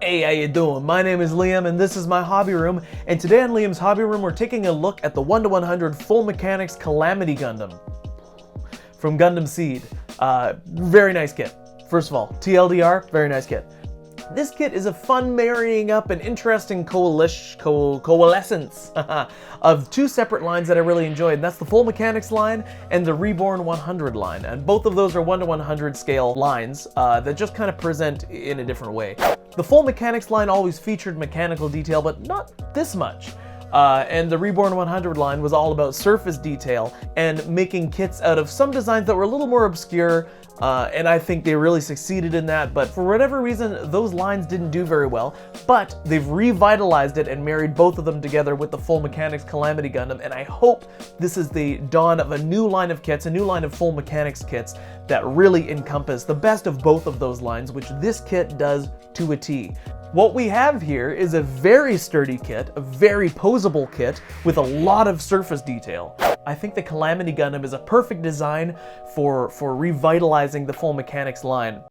Hey, how you doing? My name is Liam and this is my hobby room, and today on Liam's Hobby Room we're taking a look at the 1/100 Full Mechanics Calamity Gundam from Gundam Seed. Very nice kit. First of all, TLDR, very nice kit. This kit is a fun marrying up and interesting coalescence of two separate lines that I really enjoyed, and that's the Full Mechanics line and the Reborn 100 line. And both of those are 1/100 scale lines that just kind of present in a different way. The Full Mechanics line always featured mechanical detail, but not this much. And the Reborn 100 line was all about surface detail and making kits out of some designs that were a little more obscure, and I think they really succeeded in that, but for whatever reason, those lines didn't do very well, but they've revitalized it and married both of them together with the Full Mechanics Calamity Gundam, and I hope this is the dawn of a new line of kits, a new line of Full Mechanics kits that really encompass the best of both of those lines, which this kit does to a T. What we have here is a very sturdy kit, a very posable kit with a lot of surface detail. I think the Calamity Gundam is a perfect design for revitalizing the Full Mechanics line.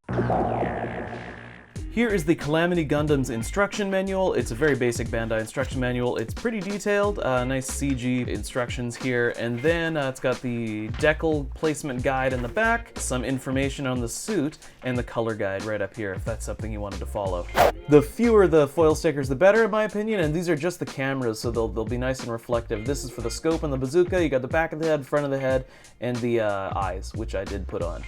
Here is the Calamity Gundam's instruction manual. It's a very basic Bandai instruction manual. It's pretty detailed, nice CG instructions here, and then it's got the decal placement guide in the back, some information on the suit, and the color guide right up here if that's something you wanted to follow. The fewer the foil stickers, the better in my opinion, and these are just the cameras, so they'll be nice and reflective. This is for the scope and the bazooka. You got the back of the head, front of the head, and the eyes, which I did put on.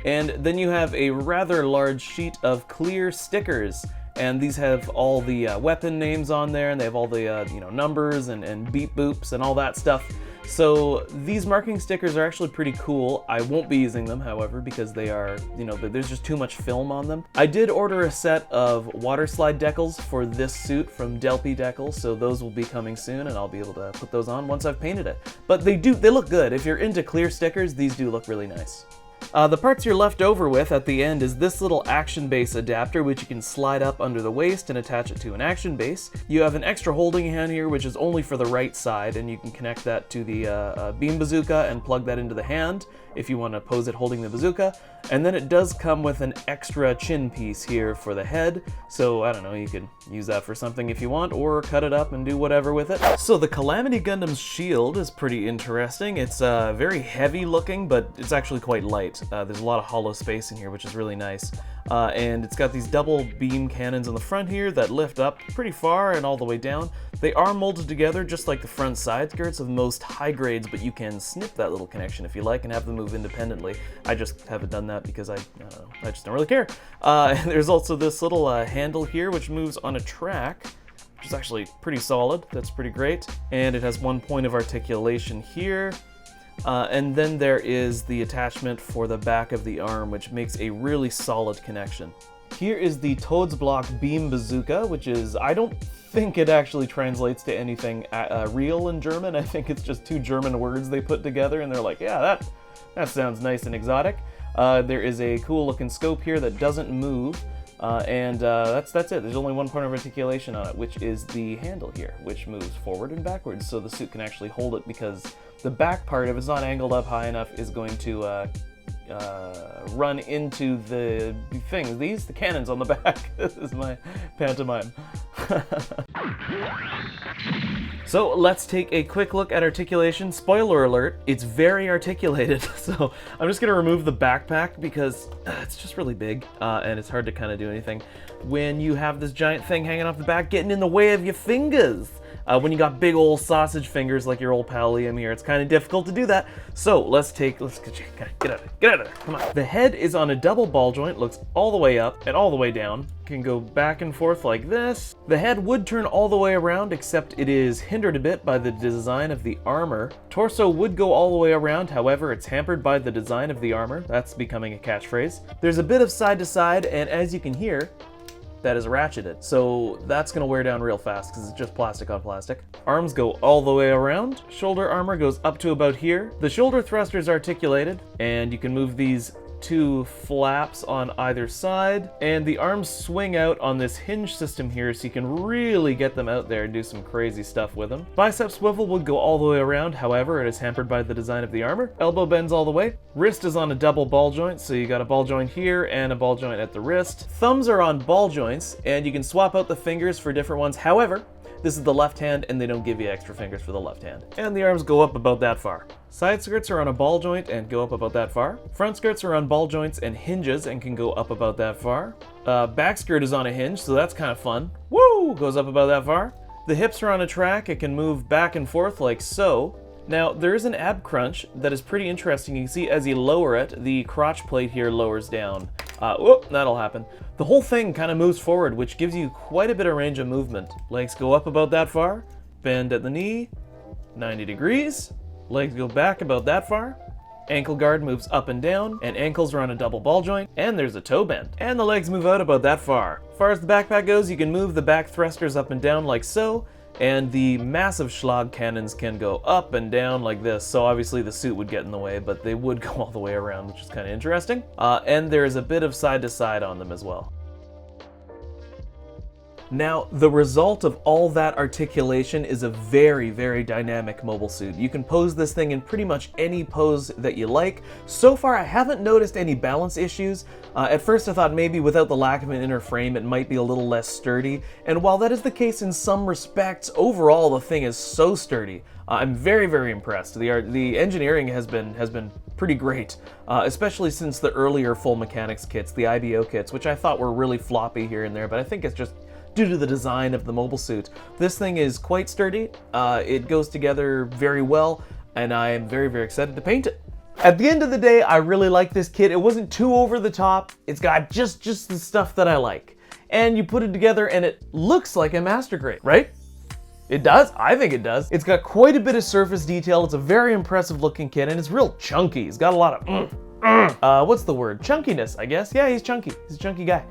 And then you have a rather large sheet of clear stickers, and these have all the weapon names on there, and they have all the numbers and beep boops and all that stuff. So these marking stickers are actually pretty cool. I won't be using them, however, because they are, there's just too much film on them. I did order a set of water slide decals for this suit from Delpy Decals, so those will be coming soon, and I'll be able to put those on once I've painted it. But they look good. If you're into clear stickers, these do look really nice. The parts you're left over with at the end is this little action base adapter, which you can slide up under the waist and attach it to an action base. You have an extra holding hand here, which is only for the right side, and you can connect that to the beam bazooka and plug that into the hand if you want to pose it holding the bazooka. And then it does come with an extra chin piece here for the head, so I don't know, you can use that for something if you want, or cut it up and do whatever with it. So the Calamity Gundam's shield is pretty interesting. It's very heavy looking, but it's actually quite light. There's a lot of hollow space in here, which is really nice. And it's got these double beam cannons on the front here that lift up pretty far and all the way down. They are molded together just like the front side skirts of most high grades, but you can snip that little connection if you like and have them move independently. I just haven't done that because I just don't really care. There's also this little handle here which moves on a track, which is actually pretty solid. That's pretty great. And it has one point of articulation here. And then there is the attachment for the back of the arm, which makes a really solid connection. Here is the Toads Block Beam Bazooka, which is, I don't think it actually translates to anything real in German. I think it's just two German words they put together, and they're like, yeah, that sounds nice and exotic. There is a cool looking scope here that doesn't move, and that's it. There's only one point of articulation on it, which is the handle here, which moves forward and backwards, so the suit can actually hold it, because the back part, if it's not angled up high enough, is going to run into the things, the cannons on the back. This is my pantomime. So let's take a quick look at articulation. Spoiler alert, it's very articulated. So I'm just gonna remove the backpack because it's just really big and it's hard to kind of do anything when you have this giant thing hanging off the back getting in the way of your fingers. When you got big old sausage fingers like your old pal Liam here, it's kind of difficult to do that. So let's get out of there, come on. The head is on a double ball joint, looks all the way up and all the way down. Can go back and forth like this. The head would turn all the way around, except it is hindered a bit by the design of the armor. Torso would go all the way around, however, it's hampered by the design of the armor. That's becoming a catchphrase. There's a bit of side to side, and as you can hear, that is ratcheted. So that's gonna wear down real fast because it's just plastic on plastic. Arms go all the way around. Shoulder armor goes up to about here. The shoulder thruster is articulated, and you can move these two flaps on either side, and the arms swing out on this hinge system here so you can really get them out there and do some crazy stuff with them. Bicep swivel would go all the way around, however, it is hampered by the design of the armor. Elbow bends all the way. Wrist is on a double ball joint, so you got a ball joint here and a ball joint at the wrist. Thumbs are on ball joints, and you can swap out the fingers for different ones. However, this is the left hand, and they don't give you extra fingers for the left hand. And the arms go up about that far. Side skirts are on a ball joint and go up about that far. Front skirts are on ball joints and hinges and can go up about that far. Back skirt is on a hinge, so that's kind of fun. Woo! Goes up about that far. The hips are on a track. It can move back and forth like so. Now, there is an ab crunch that is pretty interesting. You can see as you lower it, the crotch plate here lowers down. Whoop, that'll happen. The whole thing kind of moves forward, which gives you quite a bit of range of movement. Legs go up about that far, bend at the knee, 90 degrees. Legs go back about that far. Ankle guard moves up and down, and ankles are on a double ball joint, and there's a toe bend. And the legs move out about that far. As far as the backpack goes, you can move the back thrusters up and down like so, and the massive schlag cannons can go up and down like this. So obviously the suit would get in the way, but they would go all the way around, which is kind of interesting. And there's a bit of side to side on them as well. Now, the result of all that articulation is a very, very dynamic mobile suit. You can pose this thing in pretty much any pose that you like. So far, I haven't noticed any balance issues. At first, I thought maybe without the lack of an inner frame, it might be a little less sturdy. And while that is the case in some respects, overall, the thing is so sturdy. I'm very, very impressed. The engineering has been pretty great, especially since the earlier full mechanics kits, the IBO kits, which I thought were really floppy here and there, but I think it's just due to the design of the mobile suit. This thing is quite sturdy, it goes together very well, and I am very, very excited to paint it. At the end of the day, I really like this kit. It wasn't too over the top. It's got just the stuff that I like. And you put it together and it looks like a master grade, right? It does? I think it does. It's got quite a bit of surface detail. It's a very impressive looking kit, and it's real chunky. It's got a lot of what's the word? Chunkiness, I guess. Yeah, he's chunky. He's a chunky guy.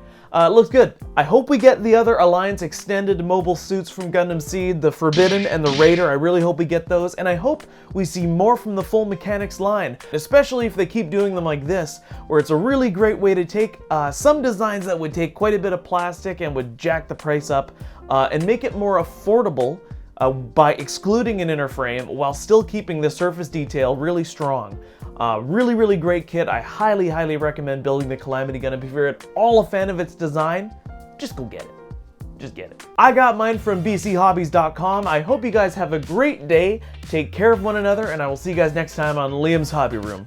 Looks good. I hope we get the other Alliance extended mobile suits from Gundam Seed, the Forbidden and the Raider. I really hope we get those, and I hope we see more from the full mechanics line, especially if they keep doing them like this, where it's a really great way to take some designs that would take quite a bit of plastic and would jack the price up and make it more affordable by excluding an inner frame while still keeping the surface detail really strong. Really, really great kit. I highly, highly recommend building the Calamity Gundam. If you're at all a fan of its design, just go get it. Just get it. I got mine from bchobbies.com. I hope you guys have a great day. Take care of one another, and I will see you guys next time on Liam's Hobby Room.